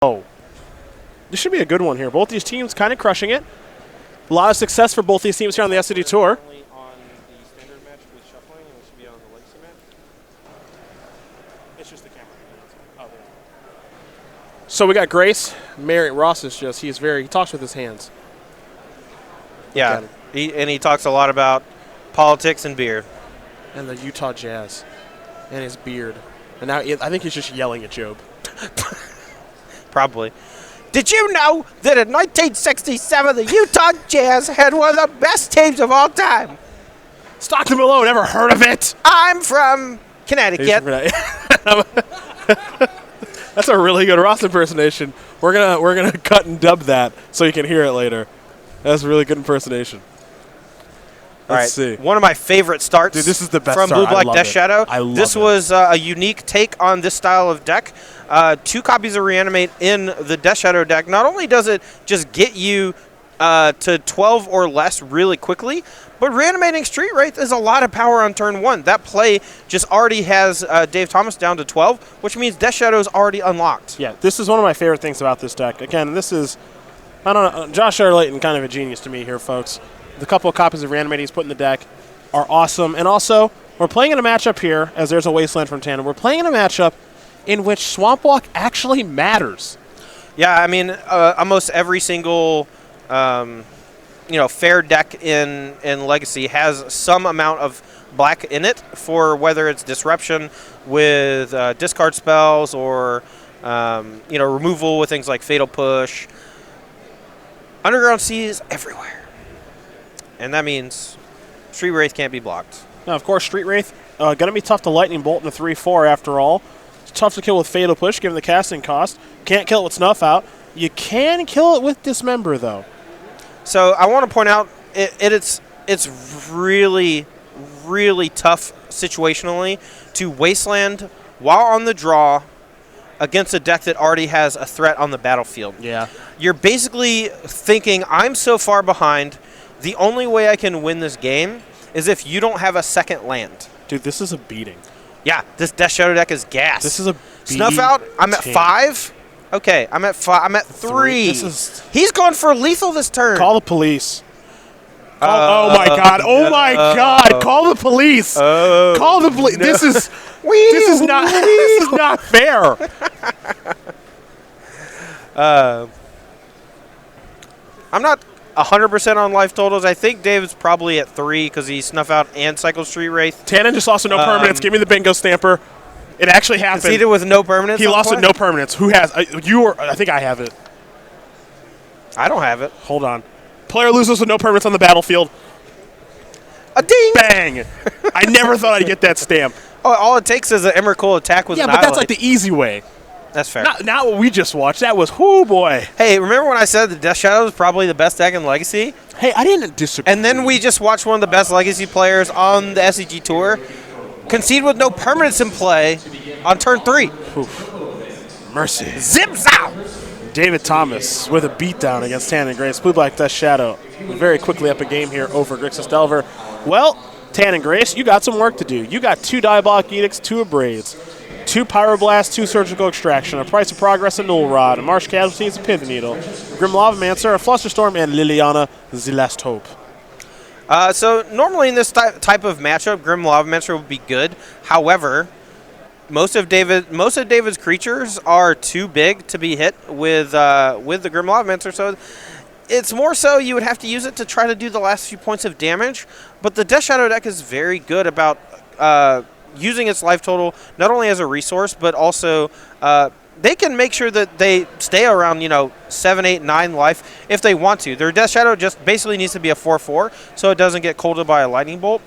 Oh. This should be a good one here. Both these teams kind of crushing it. A lot of success for both these teams here on the SCG Tour. On the standard match with shuffling, and it should be on the legacy match. It's just the camera. Oh, there. So we got Grace. Ross is just, he talks with his hands. Yeah, he talks a lot about politics and beer. And the Utah Jazz. And his beard. And now I think he's just yelling at Job. Probably. Did you know that in 1967 the Utah Jazz had one of the best teams of all time? Stockton Malone, never heard of it? I'm from Connecticut. That's a really good Ross impersonation. We're gonna cut and dub that so you can hear it later. That's a really good impersonation. Let's see. One of my favorite starts. Dude, this is the best from start. Blue Black Death Shadow. I love this it. was a unique take on this style of deck. 2 copies of Reanimate in the Death Shadow deck. Not only does it just get you to 12 or less really quickly, but Reanimating Street Wraith is a lot of power on turn 1. That play just already has Dave Thomas down to 12, which means Death Shadow is already unlocked. Yeah, this is one of my favorite things about this deck. Again, this is, I don't know, Josh Layton, kind of a genius to me here, folks. The couple of copies of Reanimating he's put in the deck are awesome. And also, we're playing in a matchup here, as there's a Wasteland from Tandem. We're playing in a matchup in which Swamp Walk actually matters. Yeah, I mean, almost every single fair deck in Legacy has some amount of black in it, for whether it's disruption with discard spells or removal with things like Fatal Push. Underground Sea is everywhere. And that means Street Wraith can't be blocked. Now, of course, Street Wraith going to be tough to Lightning Bolt in the 3-4 after all. It's tough to kill with Fatal Push, given the casting cost. Can't kill it with Snuff Out. You can kill it with Dismember, though. So I want to point out it's really, really tough situationally to Wasteland while on the draw against a deck that already has a threat on the battlefield. Yeah. You're basically thinking, I'm so far behind, the only way I can win this game is if you don't have a second land. Dude, this is a beating. Yeah, this Death Shadow deck is gas. This is a beating. Snuff Out, I'm at 5. Okay, I'm at 5. I'm at 3. He's going for lethal this turn. Call the police. Oh my God! Oh my God! Call the police! Call the police! No. This is not fair. I'm not 100% on life totals. I think David's probably at 3 because he Snuff Out and Cycle Street Wraith. Tannen just lost to no permanents. Give me the bingo stamper. It actually happened. Conceded with no permanents. He lost with no permanents. Who has? I think I have it. I don't have it. Hold on. Player loses with no permanents on the battlefield. A ding! Bang! I never thought I'd get that stamp. Oh, all it takes is an Emrakul attack with an but that's like the easy way. That's fair. Not what we just watched. That was, whoo boy. Hey, remember when I said the Death Shadow is probably the best deck in Legacy? Hey, I didn't disagree. And then we just watched one of the best Legacy players on the SCG Tour concede with no permanents in play on turn 3. Oof. Mercy. Zip-zop! David Thomas with a beatdown against Tannen Grace. Blue Black Death Shadow very quickly up a game here over Grixis Delver. Well, Tannen Grace, you got some work to do. You got 2 Diabolic Edicts, 2 Abrades, 2 Pyroblast, 2 Surgical Extraction, a Price of Progress, a Null Rod, a Marsh Casualties, a Pith Needle, Grim Lavamancer, a Flusterstorm, and Liliana, the Last Hope. So normally in this type of matchup, Grim Lavamancer would be good. However, most of David's creatures are too big to be hit with the Grim Lavamancer, so it's more so you would have to use it to try to do the last few points of damage. But the Death Shadow deck is very good about using its life total not only as a resource, but also they can make sure that they stay around 7, 8, 9 life if they want to. Their Death Shadow just basically needs to be a 4/4 so it doesn't get colded by a lightning bolt.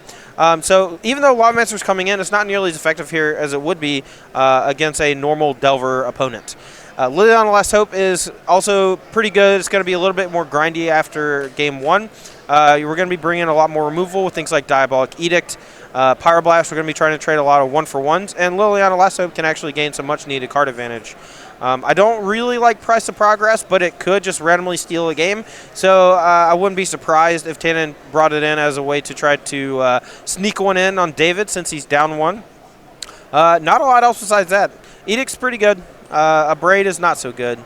So even though Lavamancer's coming in, it's not nearly as effective here as it would be against a normal Delver opponent. Liliana Last Hope is also pretty good. It's going to be a little bit more grindy after game 1. We're going to be bringing a lot more removal with things like Diabolic Edict. Pyroblast, we're going to be trying to trade a lot of 1-for-1s, and Liliana Last Hope can actually gain some much-needed card advantage. I don't really like Price of Progress, but it could just randomly steal a game, so I wouldn't be surprised if Tannen brought it in as a way to try to sneak one in on David since he's down 1. Not a lot else besides that. Edict's pretty good. A Braid is not so good.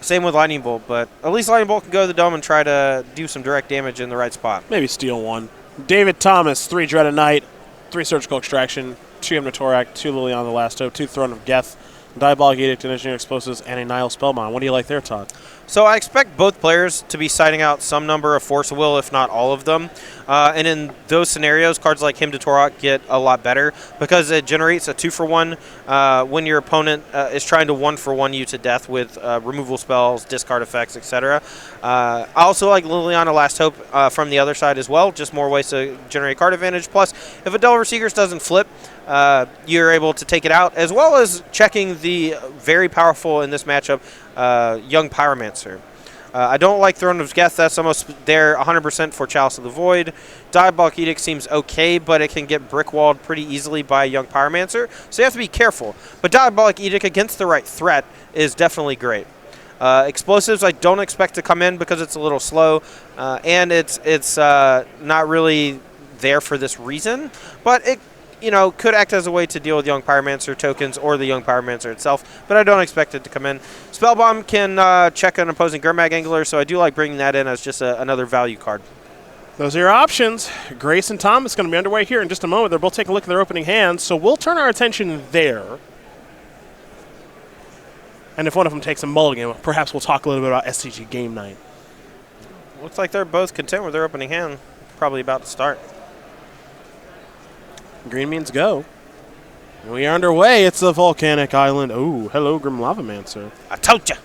Same with Lightning Bolt, but at least Lightning Bolt can go to the dome and try to do some direct damage in the right spot. Maybe steal one. David Thomas, 3 Dreaded Knight, 3 Surgical Extraction, 2 Hymnotorac, 2 Liliana the Last Hope, 2 Throne of Geth, Diabolic Edict, Engineering Explosives, and a Nihil Spellbond. What do you like there, Todd? So I expect both players to be citing out some number of Force of Will, if not all of them. And in those scenarios, cards like Hymn to Torok get a lot better because it generates a 2-for-1 when your opponent is trying to 1-for-1 you to death with removal spells, discard effects, etc. I also like Liliana Last Hope from the other side as well, just more ways to generate card advantage. Plus, if a Delver Seekers doesn't flip, you're able to take it out, as well as checking the very powerful in this matchup Young Pyromancer. I don't like Throne of Geth. That's almost there 100% for Chalice of the Void. Diabolic Edict seems okay, but it can get brick-walled pretty easily by Young Pyromancer, so you have to be careful. But Diabolic Edict against the right threat is definitely great. Explosives I don't expect to come in because it's a little slow, and it's not really there for this reason, but it could act as a way to deal with Young Pyromancer tokens or the Young Pyromancer itself, but I don't expect it to come in. Spellbomb can check an opposing Gurmag Angler, so I do like bringing that in as just another value card. Those are your options. Grace and Thomas going to be underway here in just a moment. They're both taking a look at their opening hands, so we'll turn our attention there. And if one of them takes a mulligan, perhaps we'll talk a little bit about SCG Game Night. Looks like they're both content with their opening hand. Probably about to start. Green means go. And we are underway. It's the Volcanic Island. Oh, hello, Grim Lavamancer. I told you.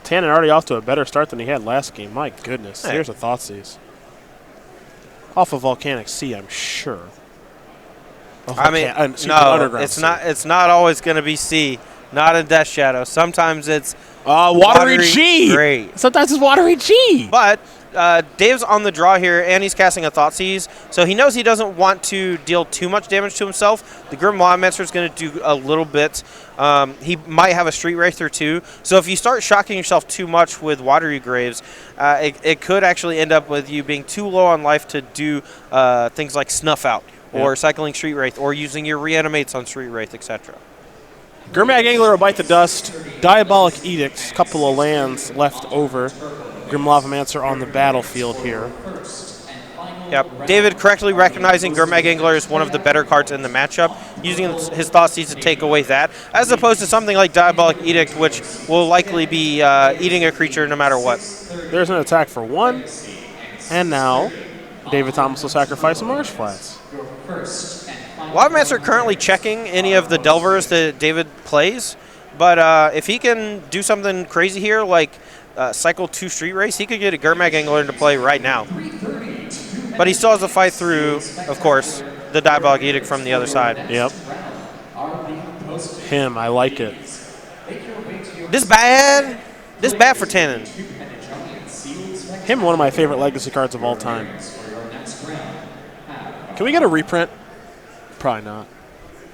Tannen already off to a better start than he had last game. My goodness. Hey. Here's a Thoughtseize. Off of Volcanic Sea, I'm sure. No, Underground it's sea. not. It's not always going to be C. Not in Death Shadow. Sometimes it's Watery G. Great. Sometimes it's Watery G. But Dave's on the draw here, and he's casting a Thoughtseize, so he knows he doesn't want to deal too much damage to himself. The Grim Lavamancer is going to do a little bit. He might have a Street Wraith or two, so if you start shocking yourself too much with Watery Graves, it could actually end up with you being too low on life to do things like Snuff Out, or cycling Street Wraith, or using your Reanimates on Street Wraith, etc. Gurmag Angler will bite the dust. Diabolic Edict, couple of lands left over. Grim Lavamancer on the battlefield here. Yep. David correctly recognizing Gurmag Angler as one of the better cards in the matchup, using his Thoughtseize to take away that, as opposed to something like Diabolic Edict, which will likely be eating a creature no matter what. There's an attack for 1. And now, David Thomas will sacrifice a Marsh Flats. Lavamancer currently checking any of the Delvers that David plays, but if he can do something crazy here, like cycle 2 Street Race, he could get a Gurmag Angler into play right now. But he still has to fight through, of course, the Diabolic Edict from the other side. Yep. Him, I like it. This bad for Tannen. Him, one of my favorite legacy cards of all time. Can we get a reprint? Probably not.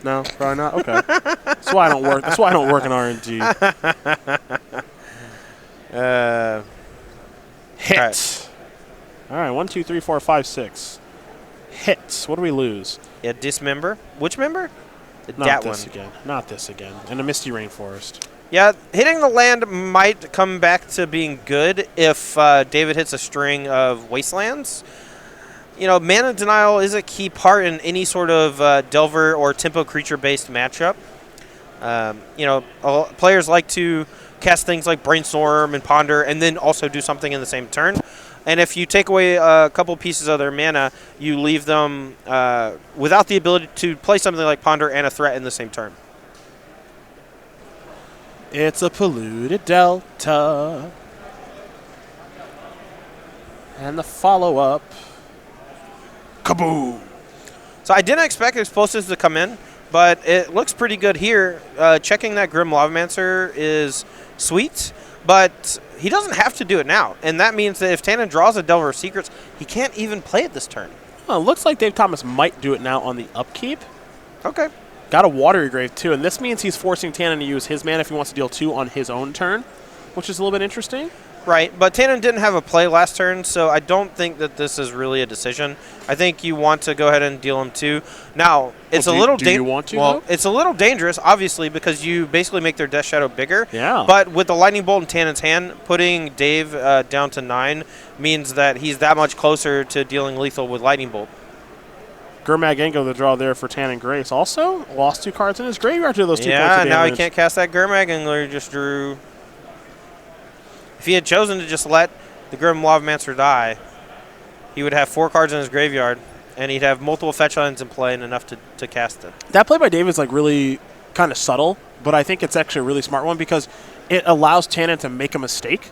No, probably not. Okay. That's why I don't work. That's why I don't work in RNG. Hit. All right. 1, 2, 3, 4, 5, 6. Hits. What do we lose? Yeah, Dismember. Which member? Not that this one. again. Not this again. And a Misty Rainforest. Yeah, hitting the land might come back to being good if David hits a string of Wastelands. Mana Denial is a key part in any sort of Delver or tempo creature-based matchup. Players like to cast things like Brainstorm and Ponder and then also do something in the same turn. And if you take away a couple pieces of their mana, you leave them without the ability to play something like Ponder and a threat in the same turn. It's a polluted delta. And the follow-up. Kaboom! So I didn't expect explosives to come in, but it looks pretty good here. Checking that Grim Lavamancer is sweet, but he doesn't have to do it now. And that means that if Tannen draws a Delver of Secrets, he can't even play it this turn. Well, it looks like Dave Thomas might do it now on the upkeep. Okay. Got a Watery Grave, too, and this means he's forcing Tannen to use his mana if he wants to deal 2 on his own turn, which is a little bit interesting. Right, but Tannen didn't have a play last turn, so I don't think that this is really a decision. I think you want to go ahead and deal him 2. Now, it's a little do you want to? Well, though? it's a little dangerous, obviously, because you basically make their Death Shadow bigger. Yeah. But with the Lightning Bolt in Tannen's hand, putting Dave down to 9 means that he's that much closer to dealing lethal with Lightning Bolt. Gurmag Angler, the draw there for Tannen Grace. Also, lost 2 cards in his graveyard to those 2 points Yeah, of now he damage. can't cast that Gurmag Angler. He just drew. If he had chosen to just let the Grim Lavamancer die, he would have 4 cards in his graveyard, and he'd have multiple fetch lands in play and enough to cast it. That play by Dave is like really kind of subtle, but I think it's actually a really smart one because it allows Tannen to make a mistake,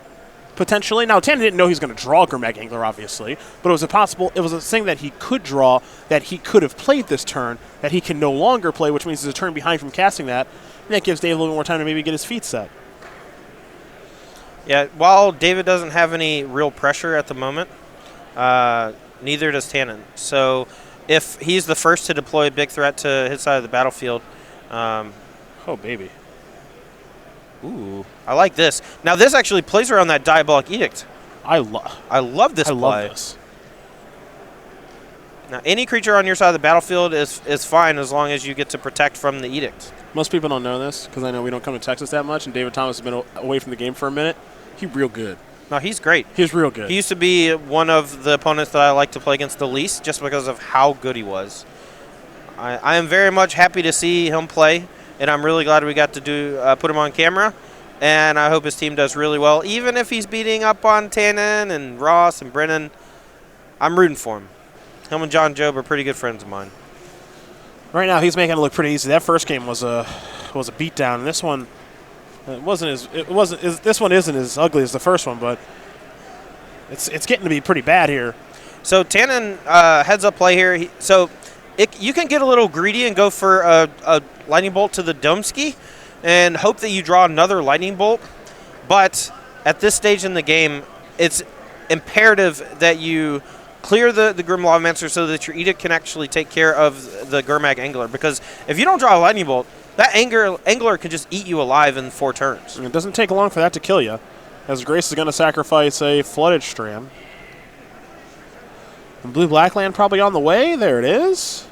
potentially. Now, Tannen didn't know he was going to draw Gurmag Angler, obviously, but it was a thing that he could draw, that he could have played this turn, that he can no longer play, which means he's a turn behind from casting that, and that gives Dave a little more time to maybe get his feet set. Yeah, while David doesn't have any real pressure at the moment, neither does Tannen. So if he's the first to deploy a big threat to his side of the battlefield. Oh, baby. Ooh, I like this. Now, this actually plays around that Diabolic Edict. I love this play. I love this. Now, any creature on your side of the battlefield is fine as long as you get to protect from the Edict. Most people don't know this because I know we don't come to Texas that much, and David Thomas has been away from the game for a minute. He's real good. No, he's great. He's real good. He used to be one of the opponents that I like to play against the least just because of how good he was. I am very much happy to see him play, and I'm really glad we got to put him on camera, and I hope his team does really well. Even if he's beating up on Tannen and Ross and Brennan, I'm rooting for him. Him and John Job are pretty good friends of mine. Right now, he's making it look pretty easy. That first game was a beatdown, and this one this one isn't as ugly as the first one, but it's getting to be pretty bad here. So Tannen heads up play here. You can get a little greedy and go for a Lightning Bolt to the Domski and hope that you draw another Lightning Bolt. But at this stage in the game, it's imperative that you clear the Grim Lavamancer so that your Edict can actually take care of the Gurmag Angler. Because if you don't draw a Lightning Bolt, that Angler can just eat you alive in 4 turns. And it doesn't take long for that to kill you, as Grace is going to sacrifice a Flooded Strand. And Blue-Black land probably on the way. There it is.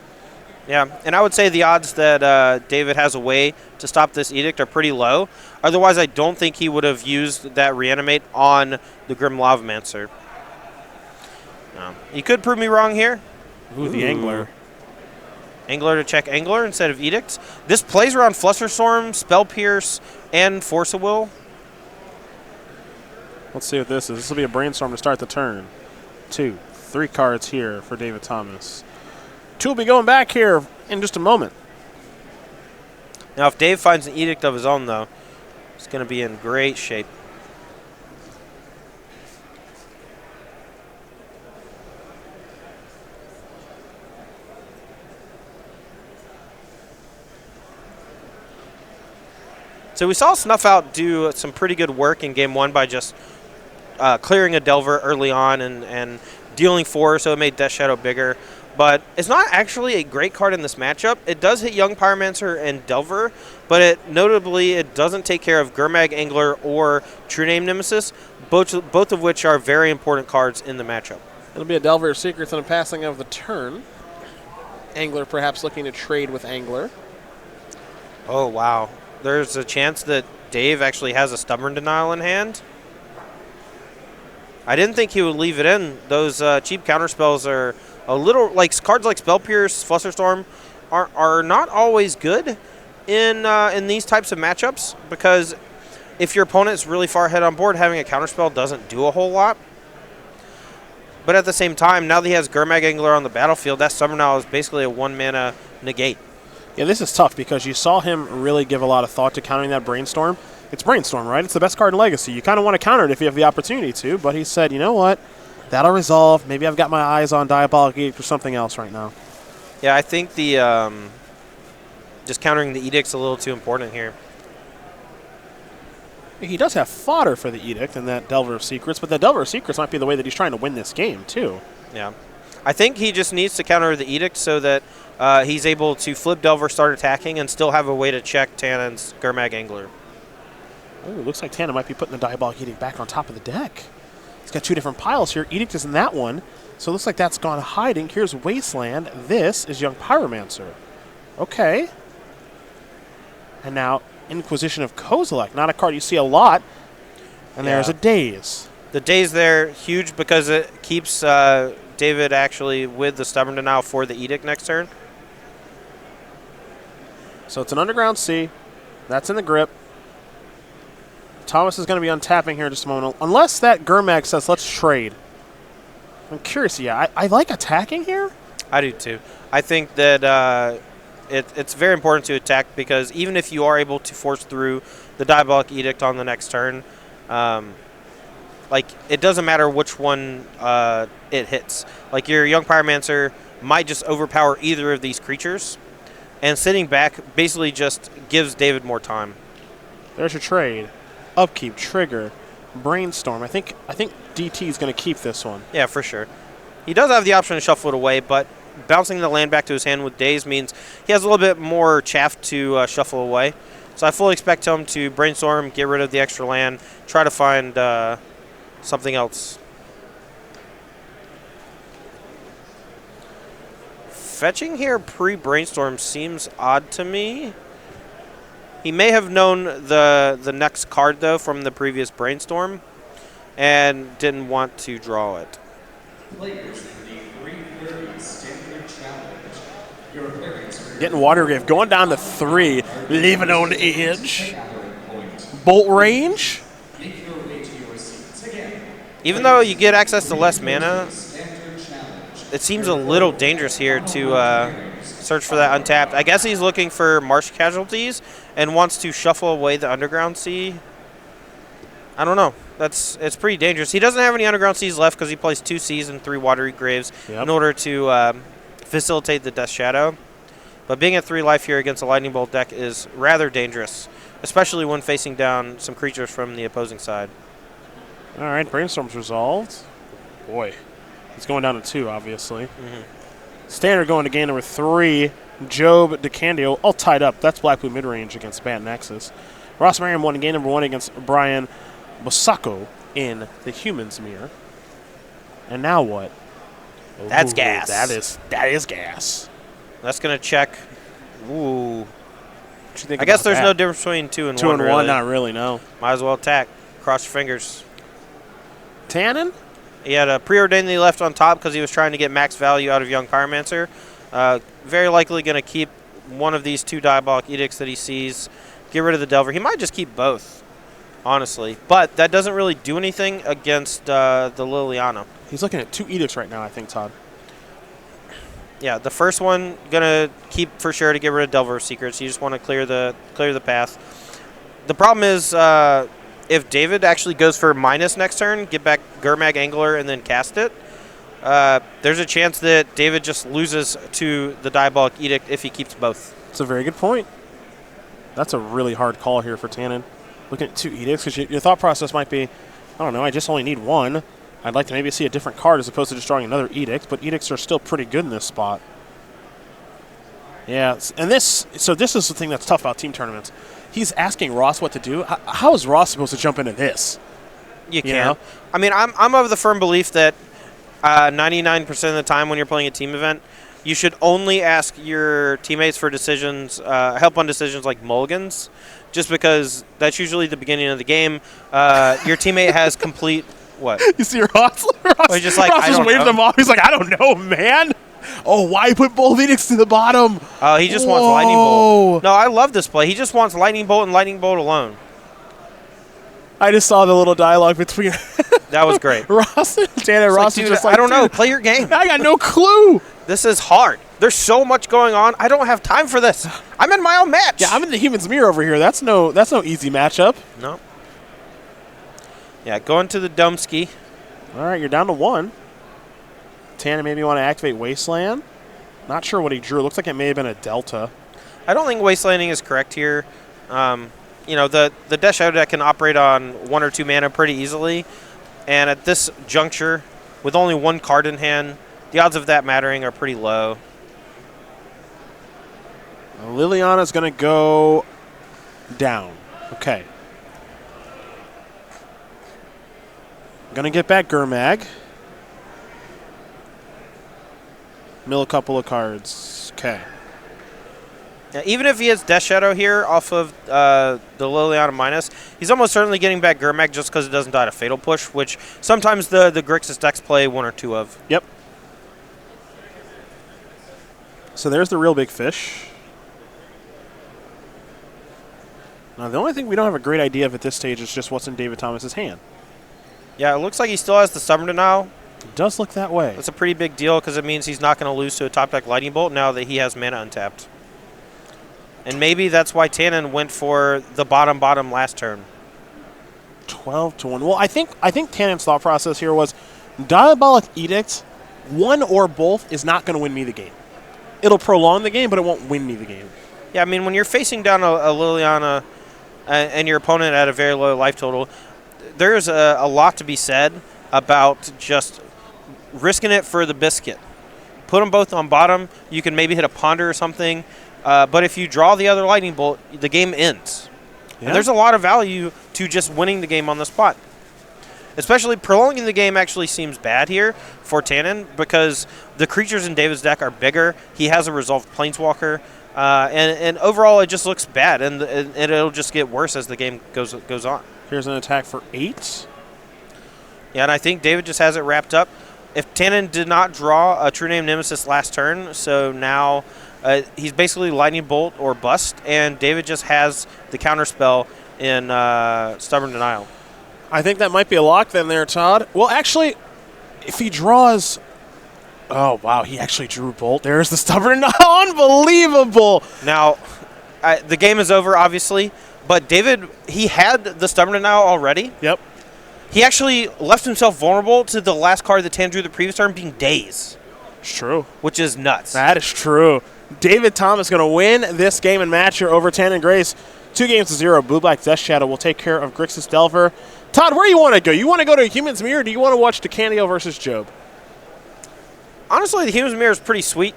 Yeah, and I would say the odds that David has a way to stop this Edict are pretty low. Otherwise, I don't think he would have used that Reanimate on the Grim Lavamancer. No. He could prove me wrong here. Ooh, the Angler. Angler to check Angler instead of Edict. This plays around Flusterstorm, Spell Pierce, and Force of Will. Let's see what this is. This will be a Brainstorm to start the turn. 2, 3 cards here for David Thomas. 2 will be going back here in just a moment. Now, if Dave finds an Edict of his own, though, he's going to be in great shape. So we saw Snuff Out do some pretty good work in Game 1 by just clearing a Delver early on and dealing 4, so it made Death Shadow bigger. But it's not actually a great card in this matchup. It does hit Young Pyromancer and Delver, but it doesn't take care of Gurmag Angler or True Name Nemesis, both of which are very important cards in the matchup. It'll be a Delver of Secrets on a passing of the turn. Angler perhaps looking to trade with Angler. Oh, wow. There's a chance that Dave actually has a Stubborn Denial in hand. I didn't think he would leave it in. Those cheap counterspells are a little, like cards like Spell Pierce, Flusterstorm are not always good in these types of matchups, because if your opponent's really far ahead on board, having a counterspell doesn't do a whole lot. But at the same time, now that he has Gurmag Angler on the battlefield, that Stubborn Denial is basically a 1-mana negate. Yeah, this is tough because you saw him really give a lot of thought to countering that Brainstorm. It's Brainstorm, right? It's the best card in Legacy. You kind of want to counter it if you have the opportunity to, but he said, you know what? That'll resolve. Maybe I've got my eyes on Diabolic Edict or something else right now. Yeah, I think the just countering the Edict's a little too important here. He does have fodder for the Edict and that Delver of Secrets, but that Delver of Secrets might be the way that he's trying to win this game, too. Yeah. I think he just needs to counter the Edict so that he's able to flip Delver, start attacking, and still have a way to check Tannen's Gurmag Angler. Oh, looks like Tana might be putting the Diabolic Edict back on top of the deck. He's got 2 different piles here. Edict is in that one. So it looks like that's gone hiding. Here's Wasteland. This is Young Pyromancer. Okay. And now Inquisition of Kozilek. Not a card you see a lot. And there's a Daze. The Daze there, huge because it keeps David actually with the Stubborn Denial for the Edict next turn. So it's an Underground Sea. That's in the grip. Thomas is going to be untapping here in just a moment. Unless that Gurmag says, let's trade. I'm curious. Yeah, I like attacking here. I do too. I think that it's very important to attack because even if you are able to force through the Diabolic Edict on the next turn, like it doesn't matter which one it hits. Like your Young Pyromancer might just overpower either of these creatures, and sitting back basically just gives David more time. There's your trade. Upkeep, trigger, Brainstorm. I think DT is going to keep this one. Yeah, for sure. He does have the option to shuffle it away, but bouncing the land back to his hand with Daze means he has a little bit more chaff to shuffle away. So I fully expect him to Brainstorm, get rid of the extra land, try to find something else. Fetching here pre-Brainstorm seems odd to me. He may have known the next card, though, from the previous Brainstorm and didn't want to draw it. Getting Watergrave, going down to 3, leaving on the edge. Bolt range. Even though you get access to less mana, it seems a little dangerous here to search for that untapped. I guess he's looking for Marsh Casualties and wants to shuffle away the Underground Sea. I don't know. It's pretty dangerous. He doesn't have any Underground Seas left because he plays 2 Seas and 3 Watery Graves in order to facilitate the Death Shadow. But being at 3 life here against a Lightning Bolt deck is rather dangerous, especially when facing down some creatures from the opposing side. All right, Brainstorm's resolved. Boy, he's going down to 2, obviously. Standard going to game number 3. Job, DeCandio, all tied up. That's Black-Blue mid-range against Bat Nexus. Ross Merriam won game number 1 against Brian Basoco in the Humans Mirror. And now what? That's gas. That is gas. That's going to check. Ooh. I guess there's no difference between 2 and 1. 2 and 1, really. not really, no. Might as well attack. Cross your fingers. Tannen? He had a Preordained that he left on top because he was trying to get max value out of Young Pyromancer. Very likely going to keep one of these 2 Diabolic Edicts that he sees. Get rid of the Delver. He might just keep both, honestly. But that doesn't really do anything against the Liliana. He's looking at 2 Edicts right now, I think, Todd. Yeah, the first one going to keep for sure to get rid of Delver Secrets. You just want to clear the path. The problem is if David actually goes for minus next turn, get back Gurmag Angler and then cast it, there's a chance that David just loses to the Diabolic Edict if he keeps both. That's a very good point. That's a really hard call here for Tannen. Looking at 2 Edicts, because your thought process might be, I don't know, I just only need 1. I'd like to maybe see a different card as opposed to just drawing another Edict, but Edicts are still pretty good in this spot. Yeah, and this is the thing that's tough about team tournaments. He's asking Ross what to do. How is Ross supposed to jump into this? You can't. I mean, I'm of the firm belief that 99% of the time when you're playing a team event, you should only ask your teammates for decisions, help on decisions like mulligans, just because that's usually the beginning of the game. Your teammate has complete what? You see Ross? He's just like, Ross just waved them off. He's like, I don't know, man. Oh, why put both Edicts to the bottom? He just wants Lightning Bolt. No, I love this play. He just wants Lightning Bolt and Lightning Bolt alone. I just saw the little dialogue between that was great. Ross and Janet. Ross like, is just like, I don't know. Play your game. I got no clue. This is hard. There's so much going on. I don't have time for this. I'm in my own match. Yeah, I'm in the Human's Mirror over here. That's no easy matchup. No. Yeah, going to the Domski. All right, you're down to 1. Tannen maybe want to activate Wasteland. Not sure what he drew. Looks like it may have been a Delta. I don't think Wastelanding is correct here. The Death Shadow deck can operate on 1 or 2 mana pretty easily. And at this juncture, with only 1 card in hand, the odds of that mattering are pretty low. Liliana's going to go down. Okay. Going to get back Gurmag. Mill a couple of cards. Okay. Yeah, even if he has Death Shadow here off of the Liliana Minus, he's almost certainly getting back Gurmag just because it doesn't die to Fatal Push, which sometimes the Grixis decks play one or two of. Yep. So there's the real big fish. Now, the only thing we don't have a great idea of at this stage is just what's in David Thomas's hand. Yeah, it looks like he still has the Stubborn Denial. It does look that way. That's a pretty big deal because it means he's not going to lose to a top deck Lightning Bolt now that he has mana untapped. And maybe that's why Tannen went for the bottom last turn. 12-1. Well, I think Tannen's thought process here was Diabolic Edict, one or both, is not going to win me the game. It'll prolong the game, but it won't win me the game. Yeah, I mean, when you're facing down a Liliana and your opponent at a very low life total, there's a lot to be said about just risking it for the biscuit. Put them both on bottom. You can maybe hit a Ponder or something. But if you draw the other Lightning Bolt, the game ends. Yeah. And there's a lot of value to just winning the game on the spot. Especially prolonging the game actually seems bad here for Tannen because the creatures in David's deck are bigger. He has a resolved Planeswalker. And overall, it just looks bad. And it'll just get worse as the game goes on. Here's an attack for 8. Yeah, and I think David just has it wrapped up. If Tannen did not draw a True Name Nemesis last turn, so now he's basically Lightning Bolt or Bust, and David just has the counterspell in Stubborn Denial. I think that might be a lock then there, Todd. Well, actually, if he draws... Oh, wow, he actually drew Bolt. There's the Stubborn Denial. Unbelievable! Now, the game is over, obviously, but David, he had the Stubborn Denial already. Yep. He actually left himself vulnerable to the last card that Tannen drew the previous turn being Daze. It's true. Which is nuts. That is true. David Thomas going to win this game and match here over Tannen Grace. 2-0. Blue-Black Death Shadow will take care of Grixis Delver. Todd, where do you want to go? You want to go to Human's Mirror, or do you want to watch DeCandio versus Job? Honestly, the Human's Mirror is pretty sweet,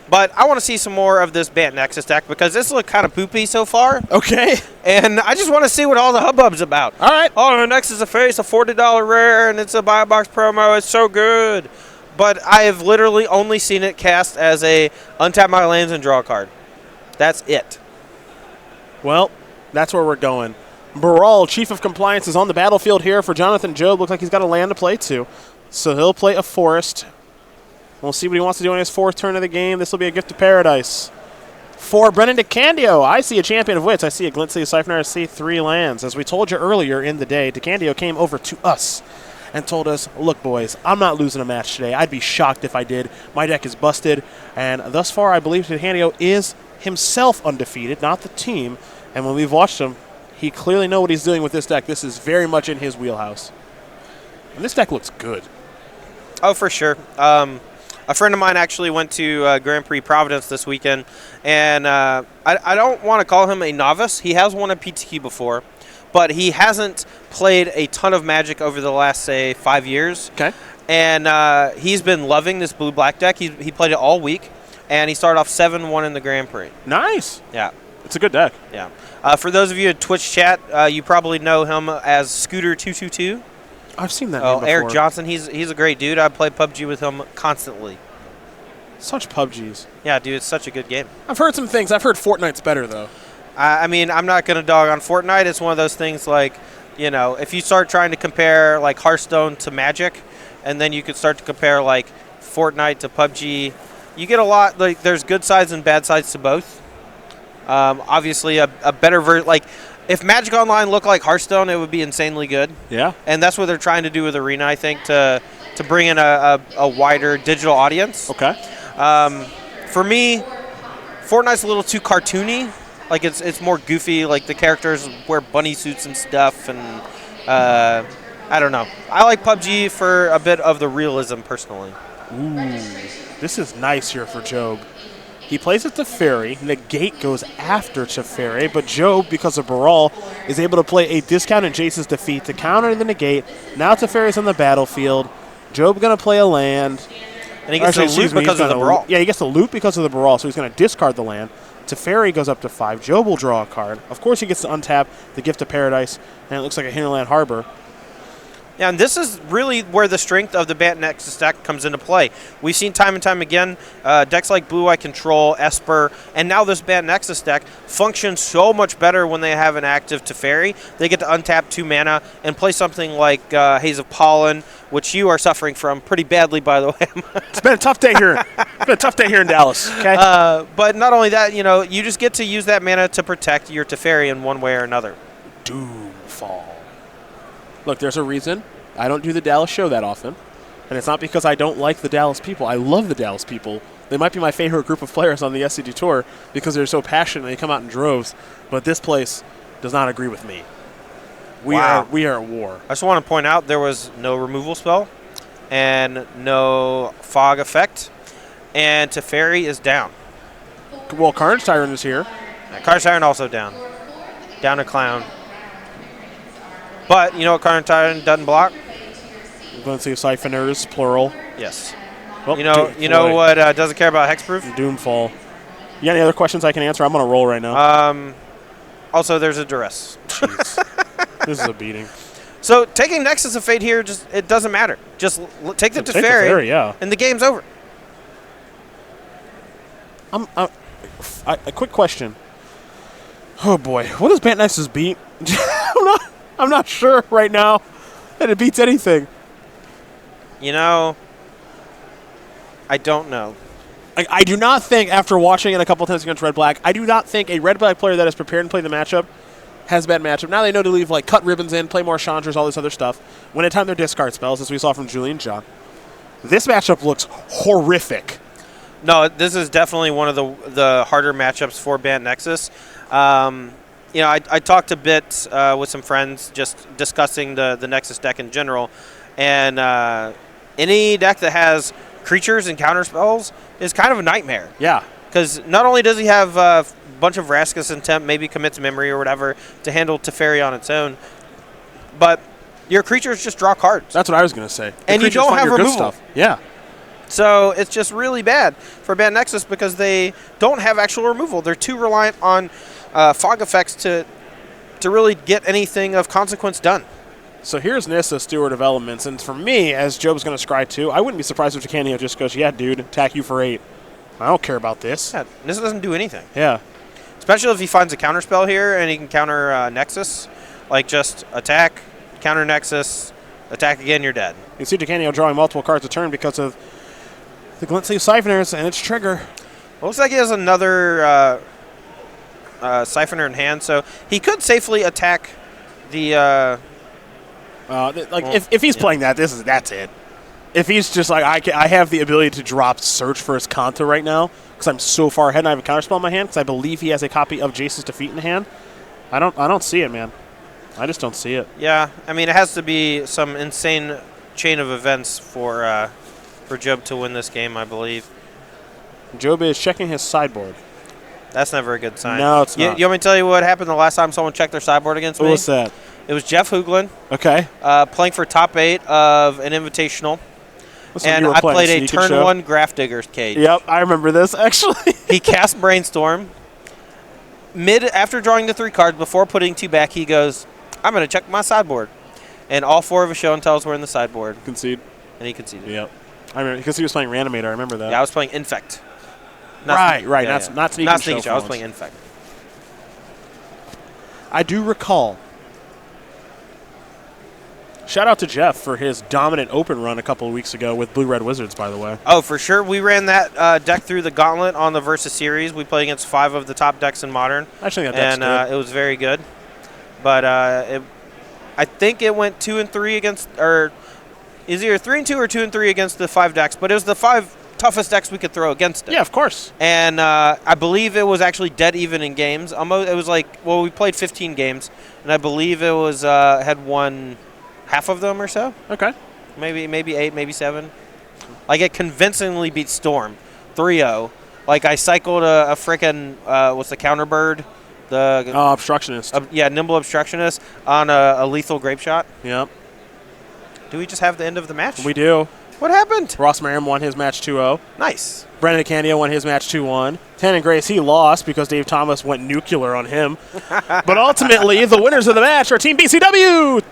but I want to see some more of this Bant Nexus deck because this looks kind of poopy so far. Okay. And I just want to see what all the hubbub's about. All right. Oh, the Nexus of Face, a $40 rare, and it's a buy box promo. It's so good. But I have literally only seen it cast as a untap my lands and draw a card. That's it. Well, that's where we're going. Baral, Chief of Compliance, is on the battlefield here for Jonathan Job. Looks like he's got a land to play too. So he'll play a Forest. We'll see what he wants to do on his 4th turn of the game. This will be a Gift of Paradise. For Brennan DeCandio, I see a Champion of Wits. I see a Glint City Siphoner. I see 3 lands. As we told you earlier in the day, DeCandio came over to us and told us, look, boys, I'm not losing a match today. I'd be shocked if I did. My deck is busted. And thus far, I believe DeCandio is himself undefeated, not the team. And when we've watched him, he clearly knows what he's doing with this deck. This is very much in his wheelhouse. And this deck looks good. Oh, for sure. A friend of mine actually went to Grand Prix Providence this weekend, and I don't want to call him a novice. He has won a PTQ before, but he hasn't played a ton of Magic over the last, say, 5 years. Okay. And he's been loving this blue-black deck. He played it all week, and he started off 7-1 in the Grand Prix. Nice. Yeah. It's a good deck. Yeah. For those of you in Twitch chat, you probably know him as Scooter222. I've seen that name before. Eric Johnson, he's a great dude. I play PUBG with him constantly. Such PUBGs. Yeah, dude, it's such a good game. I've heard some things. I've heard Fortnite's better, though. I mean, I'm not going to dog on Fortnite. It's one of those things like, you know, if you start trying to compare, like, Hearthstone to Magic, and then you could start to compare, like, Fortnite to PUBG, you get a lot, like, there's good sides and bad sides to both. Obviously, a better version, like, if Magic Online looked like Hearthstone, it would be insanely good. Yeah. And that's what they're trying to do with Arena, I think, to bring in a wider digital audience. Okay. For me, Fortnite's a little too cartoony. Like, it's more goofy. Like, the characters wear bunny suits and stuff. And I don't know. I like PUBG for a bit of the realism, personally. Ooh. This is nice here for Job. He plays it to Teferi. Negate goes after Teferi, but Job, because of Baral, is able to play a discount in Jace's defeat to counter the Negate. Now Teferi's on the battlefield. Job going to play a land. And he gets to loot because of the Baral. Yeah, he gets to loot because of the Baral, so he's going to discard the land. Teferi goes up to 5. Job will draw a card. Of course, he gets to untap the Gift of Paradise, and it looks like a Hinterland Harbor. Yeah, and this is really where the strength of the Bant Nexus deck comes into play. We've seen time and time again, decks like Blue Eye Control, Esper, and now this Bant Nexus deck functions so much better when they have an active Teferi. They get to untap 2 mana and play something like Haze of Pollen, which you are suffering from pretty badly, by the way. It's been a tough day here. It's been a tough day here in Dallas. Okay. But not only that, you just get to use that mana to protect your Teferi in one way or another. Doomfall. Look, there's a reason I don't do the Dallas show that often, and it's not because I don't like the Dallas people. I love the Dallas people. They might be my favorite group of players on the SCG Tour because they're so passionate and they come out in droves, but this place does not agree with me. We are at war. I just want to point out there was no removal spell and no fog effect, and Teferi is down. Well, Carnage Tyrant is here. Carnage Tyrant also down. Down a clown. But you know what Carnage Tyrant doesn't block? Let's see, Siphoners, plural. Yes. Well, you know what doesn't care about hexproof? Doomfall. You got any other questions I can answer? I'm on a roll right now. Also, there's a duress. Jeez. This is a beating. So taking Nexus of Fate here, it doesn't matter. Just take the Teferi, yeah, and the game's over. A quick question. Oh boy, what does Bant Nexus beat? I'm not sure right now that it beats anything. I don't know. I do not think, after watching it a couple times against Red-Black, I do not think a Red-Black player that is prepared to play the matchup has a bad matchup. Now they know to leave, cut ribbons in, play more Chandras, all this other stuff. When at time they're discard spells, as we saw from Julian John. This matchup looks horrific. No, this is definitely one of the harder matchups for Bant Nexus. I talked a bit with some friends just discussing the Nexus deck in general, and any deck that has creatures and counter spells is kind of a nightmare. Yeah. Because not only does he have a bunch of Raskus and Temp, maybe Commits Memory or whatever, to handle Teferi on its own, but your creatures just draw cards. That's what I was going to say. And you don't have removal. Stuff. Yeah. So it's just really bad for Bant Nexus because they don't have actual removal. They're too reliant on fog effects to really get anything of consequence done. So here's Nissa, Steward of Elements, and for me, as Job's going to scry too, I wouldn't be surprised if DeCandio just goes, yeah, dude, attack you for 8. I don't care about this. Yeah, Nissa doesn't do anything. Yeah. Especially if he finds a counter spell here and he can counter Nexus, just attack, counter Nexus, attack again, you're dead. You see DeCandio drawing multiple cards a turn because of the Glint Sleeve Siphoners and its trigger. Well, looks like he has another Siphoner in hand, so he could safely attack the... if he's playing that's it. If he's just I have the ability to drop Search for his Kanta right now because I'm so far ahead and I have a counterspell in my hand because I believe he has a copy of Jace's Defeat in hand. I don't see it, man. I just don't see it. Yeah, it has to be some insane chain of events for Job to win this game, I believe. Job is checking his sideboard. That's never a good sign. No, it's not. You want me to tell you what happened the last time someone checked their sideboard against me? What was that? It was Jeff Hooglin. Okay. Playing for top 8 of an invitational. And I played a turn 1 Graph Digger's Cage. Yep, I remember this, actually. He cast Brainstorm. After drawing the 3 cards, before putting 2 back, he goes, I'm going to check my sideboard. And all 4 of his show and tells were in the sideboard. Concede. And he conceded. Yep. I remember, because he was playing Reanimator, I remember that. Yeah, I was playing Infect. Right. Not Sneak and Show. I was playing Infect. I do recall. Shout out to Jeff for his dominant open run a couple of weeks ago with Blue Red Wizards, by the way. Oh, for sure. We ran that deck through the gauntlet on the Versus series. We played against 5 of the top decks in Modern. Actually, that deck's good. It was very good. But I think it went 2-3 against, or is either 3-2 or 2-3 against the 5 decks. But it was the 5 toughest decks we could throw against it. Yeah, of course. And I believe it was actually dead even in games. It was we played 15 games, and I believe it was had won half of them or so. Okay. Maybe 8, maybe 7. It convincingly beat Storm 3-0. I cycled a frickin' what's the counterbird? The Obstructionist. Nimble Obstructionist on a lethal grape shot. Yep. Do we just have the end of the match? We do. What happened? Ross Merriam won his match 2-0. Nice. Brandon DeCandio won his match 2-1. Tannen Grace, he lost because Dave Thomas went nuclear on him. But ultimately, the winners of the match are Team BCW.